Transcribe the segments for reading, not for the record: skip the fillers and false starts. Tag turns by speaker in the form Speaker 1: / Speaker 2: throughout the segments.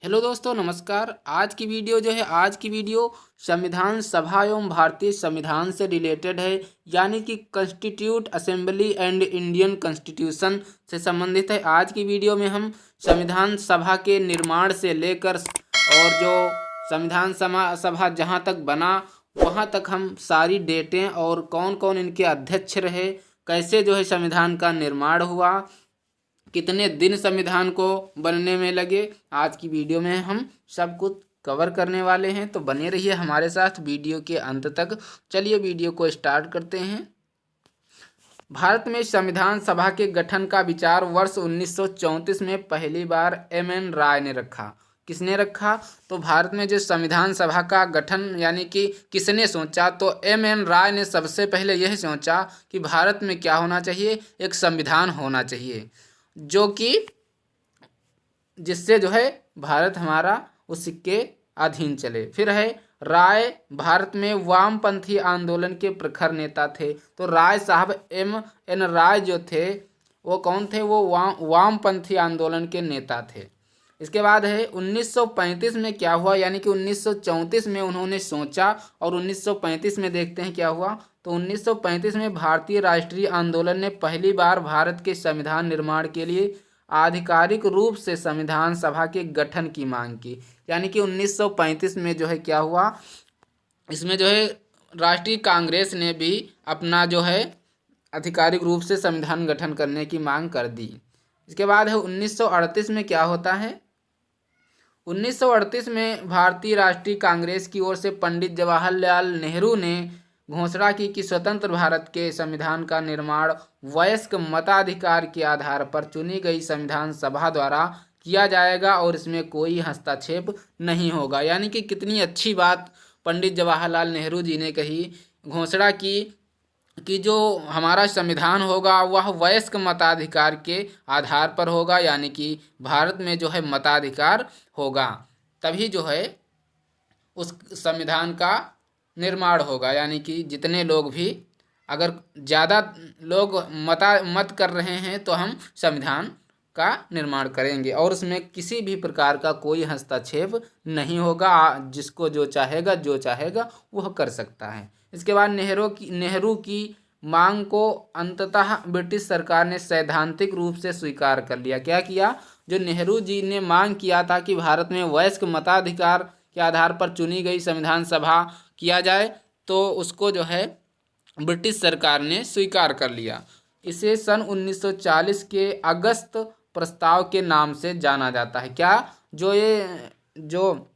Speaker 1: Hello दोस्तों, नमस्कार। आज की वीडियो संविधान सभा एवं भारतीय संविधान से रिलेटेड है, यानी कि constitute assembly and Indian constitution से संबंधित है। आज की वीडियो में हम संविधान सभा के निर्माण से लेकर और जो संविधान सभा जहां तक बना वहां तक हम सारी डेटें और कौन कौन इनके अध्यक्ष रहे, कैसे जो है संविधान का निर्माण हुआ, कितने दिन संविधान को बनने में लगे, आज की वीडियो में हम सब कुछ कवर करने वाले हैं। तो बने रहिए हमारे साथ वीडियो के अंत तक। चलिए वीडियो को स्टार्ट करते हैं। भारत में संविधान सभा के गठन का विचार वर्ष 1934 में पहली बार एम.एन. राय ने रखा। किसने रखा? तो भारत में जो संविधान सभा का गठन यानी कि किसने सोचा, तो एम.एन. राय ने सबसे पहले यह सोचा कि भारत में क्या होना चाहिए, एक संविधान होना चाहिए जो कि जिससे जो है भारत हमारा उसके अधीन चले। फिर है राय भारत में वामपंथी आंदोलन के प्रखर नेता थे। तो राय साहब एम.एन. राय जो थे वो कौन थे? वो वामपंथी आंदोलन के नेता थे। इसके बाद है 1935 में क्या हुआ, यानी कि 1934 में उन्होंने सोचा और 1935 में देखते हैं क्या हुआ। तो 1935 में भारतीय राष्ट्रीय आंदोलन ने पहली बार भारत के संविधान निर्माण के लिए आधिकारिक रूप से संविधान सभा के गठन की मांग की। यानी कि 1935 में जो है क्या हुआ, इसमें जो है राष्ट्रीय कांग्रेस ने भी अपना जो है आधिकारिक रूप से संविधान गठन करने की मांग कर दी। इसके बाद है 1938 में क्या होता है। 1938 में भारतीय राष्ट्रीय कांग्रेस की ओर से पंडित जवाहरलाल नेहरू ने घोषणा की कि स्वतंत्र भारत के संविधान का निर्माण वयस्क मताधिकार के आधार पर चुनी गई संविधान सभा द्वारा किया जाएगा और इसमें कोई हस्तक्षेप नहीं होगा। यानी कि कितनी अच्छी बात पंडित जवाहरलाल नेहरू जी ने कही, घोषणा की कि जो हमारा संविधान होगा वह वयस्क मताधिकार के आधार पर होगा, यानी कि भारत में जो है मताधिकार होगा तभी जो है उस संविधान का निर्माण होगा। यानी कि जितने लोग भी, अगर ज़्यादा लोग मत कर रहे हैं तो हम संविधान का निर्माण करेंगे और उसमें किसी भी प्रकार का कोई हस्तक्षेप नहीं होगा। जिसको जो चाहेगा वह कर सकता है। इसके बाद नेहरू की मांग को अंततः ब्रिटिश सरकार ने सैद्धांतिक रूप से स्वीकार कर लिया। क्या किया? जो नेहरू जी ने मांग किया था कि भारत में वयस्क मताधिकार के आधार पर चुनी गई संविधान सभा किया जाए, तो उसको जो है ब्रिटिश सरकार ने स्वीकार कर लिया। इसे सन 1940 के अगस्त प्रस्ताव के नाम से जाना जाता है। क्या? जो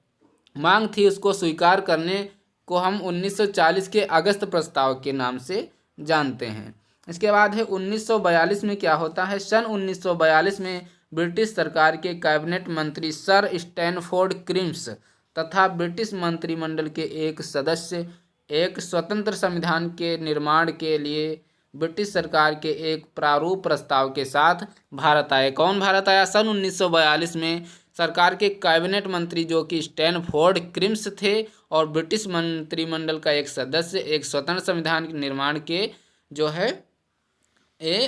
Speaker 1: मांग थी उसको स्वीकार करने को हम 1940 के अगस्त प्रस्ताव के नाम से जानते हैं। इसके बाद है 1942 में क्या होता है। सन 1942 में ब्रिटिश सरकार के कैबिनेट मंत्री सर स्टैनफोर्ड क्रिम्स तथा ब्रिटिश मंत्रिमंडल के एक सदस्य एक स्वतंत्र संविधान के निर्माण के लिए ब्रिटिश सरकार के एक प्रारूप प्रस्ताव के साथ भारत आए। कौन भारत आया? सन 1942 में सरकार के कैबिनेट मंत्री जो कि स्टैनफोर्ड क्रिम्स थे और ब्रिटिश मंत्रिमंडल का एक सदस्य एक स्वतंत्र संविधान के निर्माण के जो है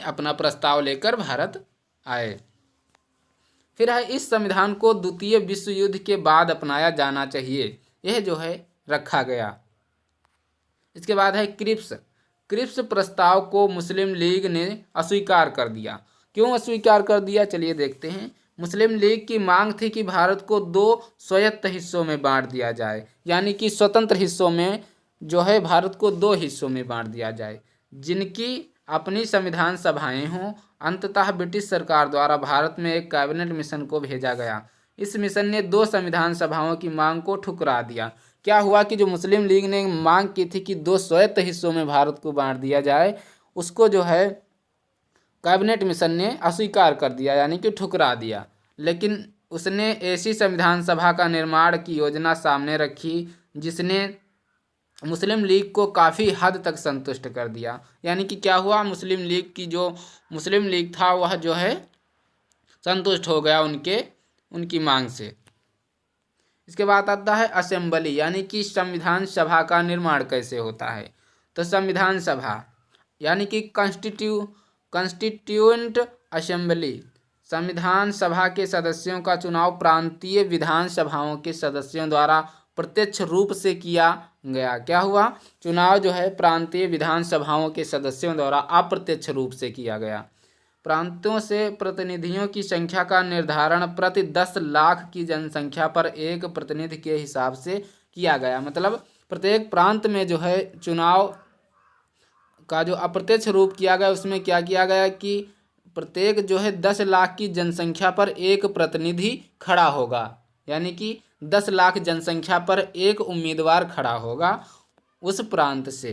Speaker 1: अपना प्रस्ताव लेकर भारत आए। फिर है इस संविधान को द्वितीय विश्व युद्ध के बाद अपनाया जाना चाहिए, यह जो है रखा गया। इसके बाद है क्रिप्स प्रस्ताव को मुस्लिम लीग ने अस्वीकार कर दिया। क्यों अस्वीकार कर दिया, चलिए देखते हैं। मुस्लिम लीग की मांग थी कि भारत को 2 स्वायत्त हिस्सों में बांट दिया जाए, यानी कि स्वतंत्र हिस्सों में जो है भारत को 2 हिस्सों में बांट दिया जाए जिनकी अपनी संविधान सभाएं हों। अंततः ब्रिटिश सरकार द्वारा भारत में एक कैबिनेट मिशन को भेजा गया। इस मिशन ने 2 संविधान सभाओं की मांग को ठुकरा दिया। क्या हुआ कि जो मुस्लिम लीग ने मांग की थी कि 2 स्वायत्त हिस्सों में भारत को बांट दिया जाए, उसको जो है कैबिनेट मिशन ने अस्वीकार कर दिया, यानी कि ठुकरा दिया। लेकिन उसने ऐसी संविधान सभा का निर्माण की योजना सामने रखी जिसने मुस्लिम लीग को काफ़ी हद तक संतुष्ट कर दिया। यानी कि क्या हुआ, मुस्लिम लीग था वह जो है संतुष्ट हो गया उनकी मांग से। इसके बाद आता है असेंबली, यानी कि संविधान सभा का निर्माण कैसे होता है। तो संविधान सभा यानी कि कॉन्स्टिट्यूएंट असेंबली संविधान सभा के सदस्यों का चुनाव प्रांतीय विधानसभाओं के सदस्यों द्वारा प्रत्यक्ष रूप से किया गया। क्या हुआ? चुनाव जो है प्रांतीय विधानसभाओं के सदस्यों द्वारा अप्रत्यक्ष रूप से किया गया। प्रांतों से प्रतिनिधियों की संख्या का निर्धारण प्रति 10 लाख की जनसंख्या पर एक प्रतिनिधि के हिसाब से किया गया। मतलब प्रत्येक प्रांत में जो है चुनाव का जो अप्रत्यक्ष रूप किया गया, उसमें क्या किया गया कि प्रत्येक जो है 10 लाख की जनसंख्या पर एक प्रतिनिधि खड़ा होगा, यानी कि 10 लाख जनसंख्या पर एक उम्मीदवार खड़ा होगा उस प्रांत से।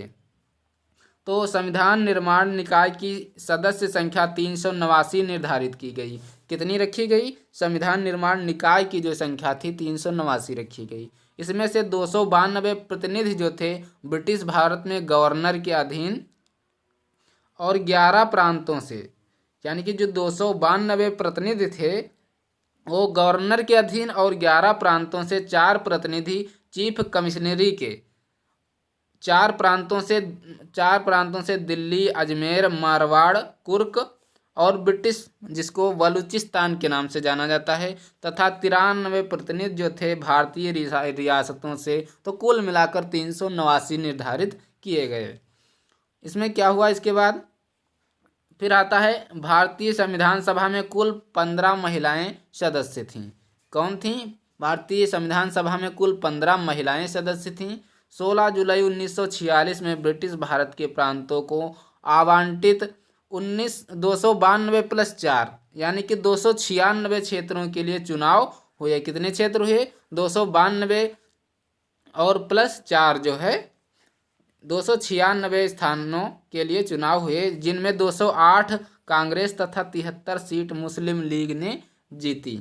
Speaker 1: तो संविधान निर्माण निकाय की सदस्य संख्या 389 निर्धारित की गई। कितनी रखी गई? संविधान निर्माण निकाय की जो संख्या थी 389 रखी गई। इसमें से 292 प्रतिनिधि जो थे ब्रिटिश भारत में गवर्नर के अधीन और 11 प्रांतों से, यानी कि जो 292 प्रतिनिधि थे वो गवर्नर के अधीन और 11 प्रांतों से 4 प्रतिनिधि चीफ कमिश्नरी के, 4 प्रांतों से दिल्ली, अजमेर, मारवाड़, कुर्क और ब्रिटिश जिसको बलूचिस्तान के नाम से जाना जाता है, तथा 93 प्रतिनिधि जो थे भारतीय रियासतों से। तो कुल मिलाकर 389 निर्धारित किए गए। इसमें क्या हुआ? इसके बाद फिर आता है भारतीय संविधान सभा में कुल 15 महिलाएं सदस्य थीं। कौन थीं? भारतीय संविधान सभा में कुल 15 महिलाएं सदस्य थीं। 16 जुलाई 1946 में ब्रिटिश भारत के प्रांतों को आवंटित 292 + 4 यानी कि 296 क्षेत्रों के लिए चुनाव हुए। कितने क्षेत्र हुए? 292 और +4 जो है 296 स्थानों के लिए चुनाव हुए, जिनमें 208 कांग्रेस तथा 73 सीट मुस्लिम लीग ने जीती।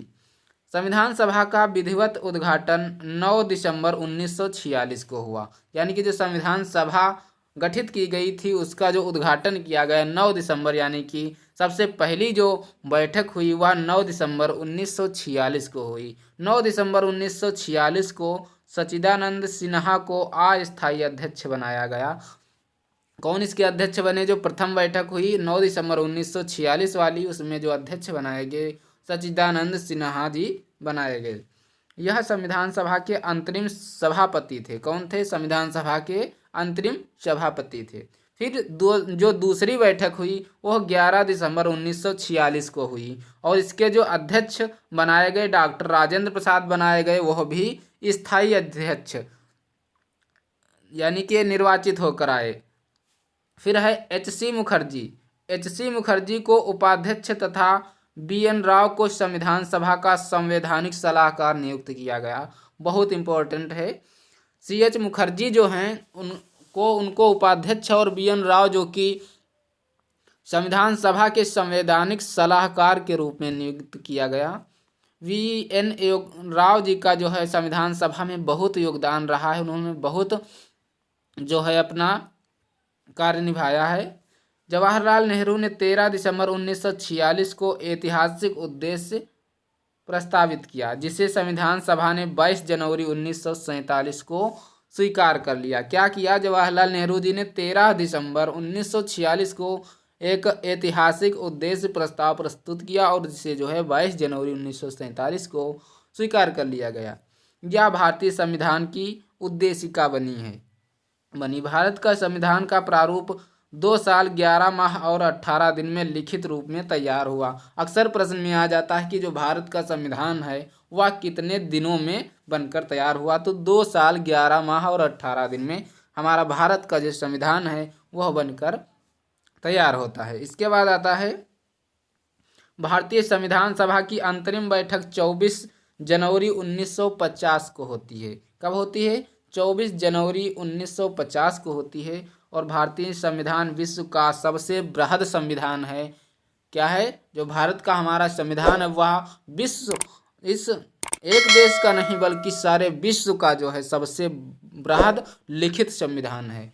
Speaker 1: संविधान सभा का विधिवत उद्घाटन 9 दिसंबर 1946 को हुआ, यानी कि जो संविधान सभा गठित की गई थी उसका जो उद्घाटन किया गया 9 दिसंबर, यानी कि सबसे पहली जो बैठक हुई वह 9 दिसंबर 1946 को हुई। 9 दिसंबर 1946 को सच्चिदानंद सिन्हा को अस्थायी अध्यक्ष बनाया गया। कौन इसके अध्यक्ष बने? जो प्रथम बैठक हुई 9 दिसंबर 1946 वाली, उसमें जो अध्यक्ष बनाए गए सच्चिदानंद सिन्हा जी बनाए गए। यह संविधान सभा के अंतरिम सभापति थे। कौन थे? संविधान सभा के अंतरिम सभापति थे। फिर जो दूसरी बैठक हुई वह 11 दिसंबर 1946 को हुई और इसके जो अध्यक्ष बनाए गए डॉक्टर राजेंद्र प्रसाद बनाए गए, वह भी स्थायी अध्यक्ष यानी कि निर्वाचित होकर आए। फिर है H.C. मुखर्जी। H.C. मुखर्जी को उपाध्यक्ष तथा B.N. राव को संविधान सभा का संवैधानिक सलाहकार नियुक्त किया गया। बहुत इंपॉर्टेंट है। C.H. मुखर्जी जो हैं उनको उपाध्यक्ष और B.N. राव जो कि संविधान सभा के संवैधानिक सलाहकार के रूप में नियुक्त किया गया। V.N. राव जी का जो है संविधान सभा में बहुत योगदान रहा है। उन्होंने बहुत जो है अपना कार्य निभाया है। जवाहरलाल नेहरू ने 13 दिसंबर 1946 को ऐतिहासिक उद्देश्य प्रस्तावित किया, जिसे संविधान सभा ने 22 जनवरी 1947 को स्वीकार कर लिया। क्या किया? जवाहरलाल नेहरू जी ने 13 दिसंबर 1946 को एक ऐतिहासिक उद्देश्य प्रस्ताव प्रस्तुत किया और जिसे जो है 22 जनवरी 1947 को स्वीकार कर लिया गया। यह भारतीय संविधान की उद्देशिका बनी। भारत का संविधान का प्रारूप 2 साल 11 माह और 18 दिन में लिखित रूप में तैयार हुआ। अक्सर प्रश्न में आ जाता है कि जो भारत का संविधान है वह कितने दिनों में बनकर तैयार हुआ? तो 2 साल 11 माह और 18 दिन में हमारा भारत का जो संविधान है वह बनकर तैयार होता है। इसके बाद आता है भारतीय संविधान सभा की अंतरिम बैठक 24 जनवरी 1950 को होती है। कब होती है? 24 जनवरी 1950 को होती है। और भारतीय संविधान विश्व का सबसे बृहद संविधान है। क्या है? जो भारत का हमारा संविधान है वह विश्व, इस एक देश का नहीं बल्कि सारे विश्व का जो है सबसे बृहद लिखित संविधान है।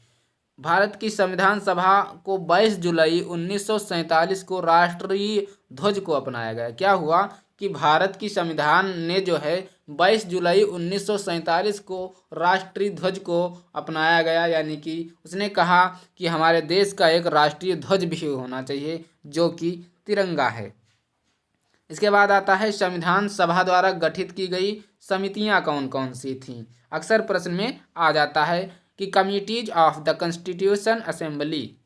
Speaker 1: भारत की संविधान सभा को 22 जुलाई 1947 को राष्ट्रीय ध्वज को अपनाया गया। क्या हुआ कि भारत की संविधान ने जो है 22 जुलाई 1947 को राष्ट्रीय ध्वज को अपनाया गया, यानी कि उसने कहा कि हमारे देश का एक राष्ट्रीय ध्वज भी होना चाहिए जो कि तिरंगा है। इसके बाद आता है संविधान सभा द्वारा गठित की गई समितियां कौन कौन सी थीं। अक्सर प्रश्न में आ जाता है कि committees of the constitution assembly,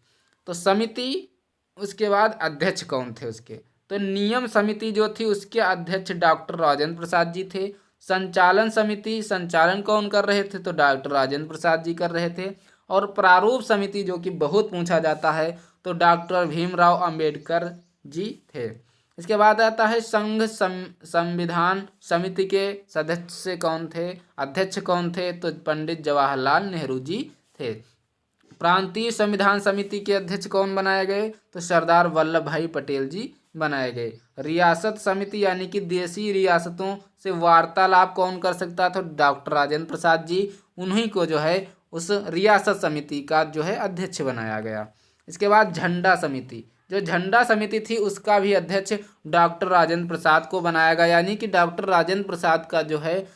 Speaker 1: तो समिति, उसके बाद अध्यक्ष कौन थे उसके, तो नियम समिति जो थी उसके अध्यक्ष डॉक्टर राजेंद्र प्रसाद जी थे। संचालन समिति, संचालन कौन कर रहे थे, तो डॉक्टर राजेंद्र प्रसाद जी कर रहे थे। और प्रारूप समिति जो कि बहुत पूछा जाता है, तो डॉक्टर भीमराव अंबेडकर जी थे। इसके बाद आता है संघ संविधान समिति के सदस्य कौन थे, अध्यक्ष कौन थे, तो पंडित जवाहरलाल नेहरू जी थे। प्रांतीय संविधान समिति के अध्यक्ष कौन बनाए गए, तो सरदार वल्लभ भाई पटेल जी बनाए गए। रियासत समिति यानी कि देशी रियासतों से वार्तालाप कौन कर सकता था, डॉक्टर राजेंद्र प्रसाद जी, उन्हीं को जो है उस रियासत समिति का जो है अध्यक्ष बनाया गया। इसके बाद झंडा समिति, जो झंडा समिति थी उसका भी अध्यक्ष डॉक्टर राजेंद्र प्रसाद को बनाया गया, यानी कि डॉक्टर राजेंद्र प्रसाद का जो है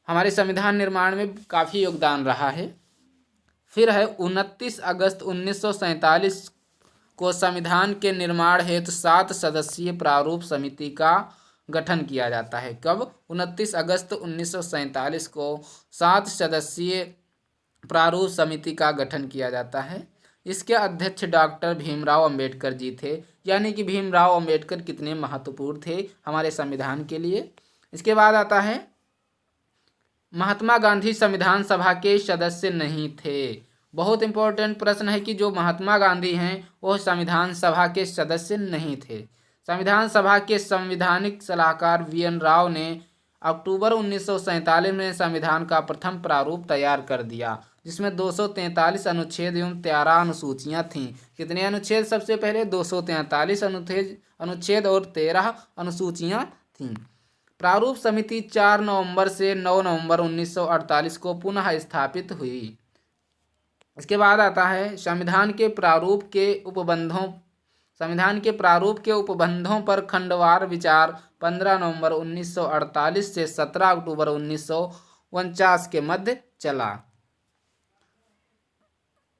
Speaker 1: हमारे संविधान निर्माण में काफ़ी योगदान रहा है। फिर है 29 अगस्त 1947 को संविधान के निर्माण हेतु 7 सदस्यीय प्रारूप समिति का गठन किया जाता है। कब? 29 अगस्त 1947 को 7 सदस्यीय प्रारूप समिति का गठन किया जाता है। इसके अध्यक्ष डॉक्टर भीमराव अंबेडकर जी थे, यानी कि भीमराव अंबेडकर कितने महत्वपूर्ण थे हमारे संविधान के लिए। इसके बाद आता है महात्मा गांधी संविधान सभा के सदस्य नहीं थे। बहुत इंपॉर्टेंट प्रश्न है कि जो महात्मा गांधी हैं वो संविधान सभा के सदस्य नहीं थे। संविधान सभा के संवैधानिक सलाहकार वी.एन. राव ने अक्टूबर 1947 में संविधान का प्रथम प्रारूप तैयार कर दिया, जिसमें 243 अनुच्छेद एवं 13 अनुसूचियां थीं। कितने अनुच्छेद? सबसे पहले 243 अनुच्छेद और 13 अनुसूचियां थीं। प्रारूप समिति 4 नवंबर से 9 नवंबर 1948 को पुनः स्थापित हुई। इसके बाद आता है संविधान के प्रारूप के उपबंधों पर खंडवार विचार 15 नवंबर 1948 से 17 अक्टूबर 1949 के मध्य चला।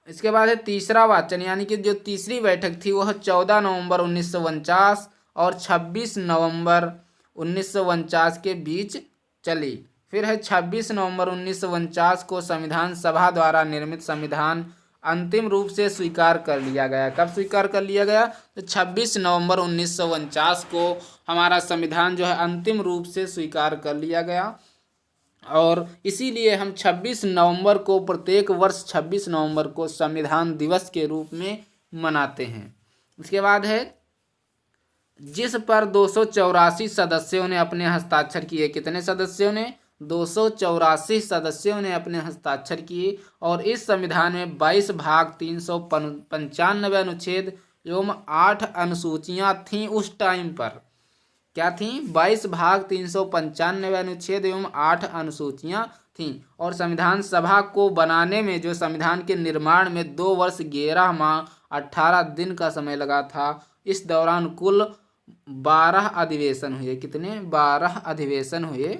Speaker 1: इसके बाद है तीसरा वाचन, यानी कि जो तीसरी बैठक थी वह 14 नवंबर 1949 और 26 नवंबर 1949 के बीच चली। फिर है 26 नवंबर 1949 को संविधान सभा द्वारा निर्मित संविधान अंतिम रूप से स्वीकार कर लिया गया। कब स्वीकार कर लिया गया? तो 26 नवंबर 1949 को हमारा संविधान जो है अंतिम रूप से स्वीकार कर लिया गया। और इसीलिए हम 26 नवंबर को, प्रत्येक वर्ष 26 नवंबर को संविधान दिवस के रूप में मनाते हैं। इसके बाद है जिस पर 284 सदस्यों ने अपने हस्ताक्षर किए। कितने सदस्यों ने? 284 सदस्यों ने अपने हस्ताक्षर किए। और इस संविधान में 22 भाग 395 अनुच्छेद एवं 8 अनुसूचियां थीं उस टाइम पर। क्या थीं? 22 भाग 395 अनुच्छेद एवं 8 अनुसूचियां थीं। और संविधान सभा को बनाने में, जो संविधान के निर्माण में 2 वर्ष 11 माह 18 दिन का समय लगा था। इस दौरान कुल 12 अधिवेशन हुए। कितने? 12 अधिवेशन हुए।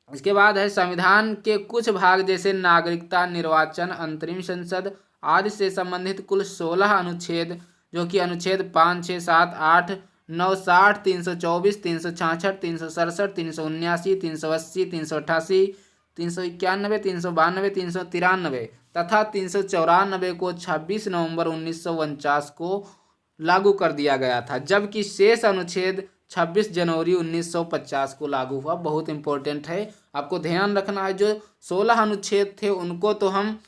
Speaker 1: इसके बाद है संविधान के कुछ भाग जैसे नागरिकता, निर्वाचन, अंतरिम संसद आदि से संबंधित कुल 16 अनुच्छेद, जो कि अनुच्छेद 5, 6, 7, 8, 9, 60, 324, 366, 367, 379, 380, 388, 391, 392, 393 तथा 394 को 26 नवंबर 1949 को लागू कर दिया गया था, जबकि शेष अनुच्छेद 26 जनवरी 1950 को लागू हुआ। बहुत इंपॉर्टेंट है, आपको ध्यान रखना है। जो 16 अनुच्छेद थे उनको तो हम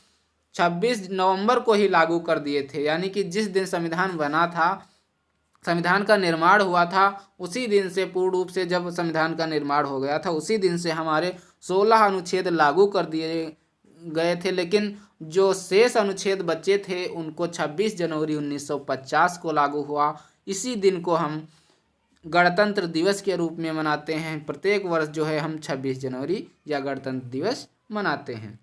Speaker 1: 26 नवंबर को ही लागू कर दिए थे, यानी कि जिस दिन संविधान बना था, संविधान का निर्माण हुआ था, उसी दिन से, पूर्ण रूप से जब संविधान का निर्माण हो गया था उसी दिन से हमारे 16 अनुच्छेद लागू कर दिए गए थे। लेकिन जो शेष अनुच्छेद बचे थे उनको 26 जनवरी 1950 को लागू हुआ। इसी दिन को हम गणतंत्र दिवस के रूप में मनाते हैं। प्रत्येक वर्ष जो है हम 26 जनवरी या गणतंत्र दिवस मनाते हैं।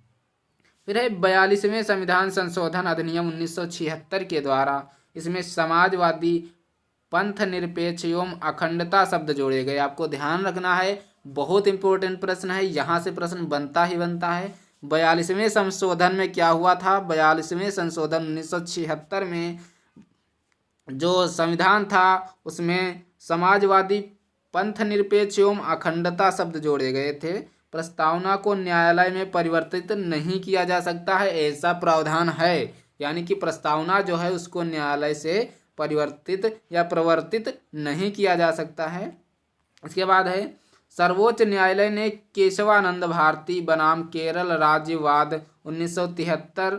Speaker 1: फिर है 42वें संविधान संशोधन अधिनियम 1976 के द्वारा इसमें समाजवादी, पंथ निरपेक्ष एवं अखंडता शब्द जोड़े गए। आपको ध्यान रखना है, बहुत इंपॉर्टेंट प्रश्न है, यहाँ से प्रश्न बनता ही बनता है। 42वें संशोधन में क्या हुआ था? 42वें संशोधन 1976 में जो संविधान था उसमें समाजवादी, पंथ निरपेक्ष एवं अखंडता शब्द जोड़े गए थे। प्रस्तावना को न्यायालय में परिवर्तित नहीं किया जा सकता है, ऐसा प्रावधान है। यानी कि प्रस्तावना जो है उसको न्यायालय से परिवर्तित या प्रवर्तित नहीं किया जा सकता है। इसके बाद है सर्वोच्च न्यायालय ने केशवानंद भारती बनाम केरल राज्यवाद 1973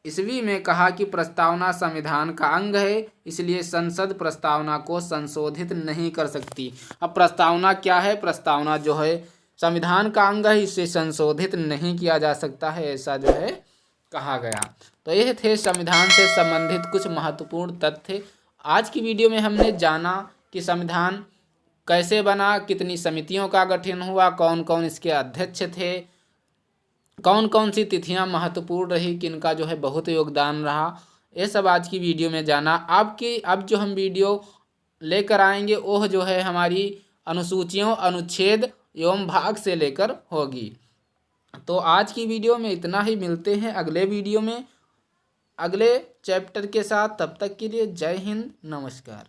Speaker 1: ईस्वी में कहा कि प्रस्तावना संविधान का अंग है, इसलिए संसद प्रस्तावना को संशोधित नहीं कर सकती। अब प्रस्तावना क्या है? प्रस्तावना जो है संविधान का अंग है, इसे संशोधित नहीं किया जा सकता है, ऐसा जो है कहा गया। तो यह थे संविधान से संबंधित कुछ महत्वपूर्ण तथ्य। आज की वीडियो में हमने जाना कि संविधान कैसे बना, कितनी समितियों का गठन हुआ, कौन कौन इसके अध्यक्ष थे, कौन कौन सी तिथियां महत्वपूर्ण रही, किनका जो है बहुत योगदान रहा, ये सब आज की वीडियो में जाना। अब जो हम वीडियो लेकर आएंगे वह जो है हमारी अनुसूचियों, अनुच्छेद एवं भाग से लेकर होगी। तो आज की वीडियो में इतना ही, मिलते हैं अगले वीडियो में अगले चैप्टर के साथ। तब तक के लिए जय हिंद, नमस्कार।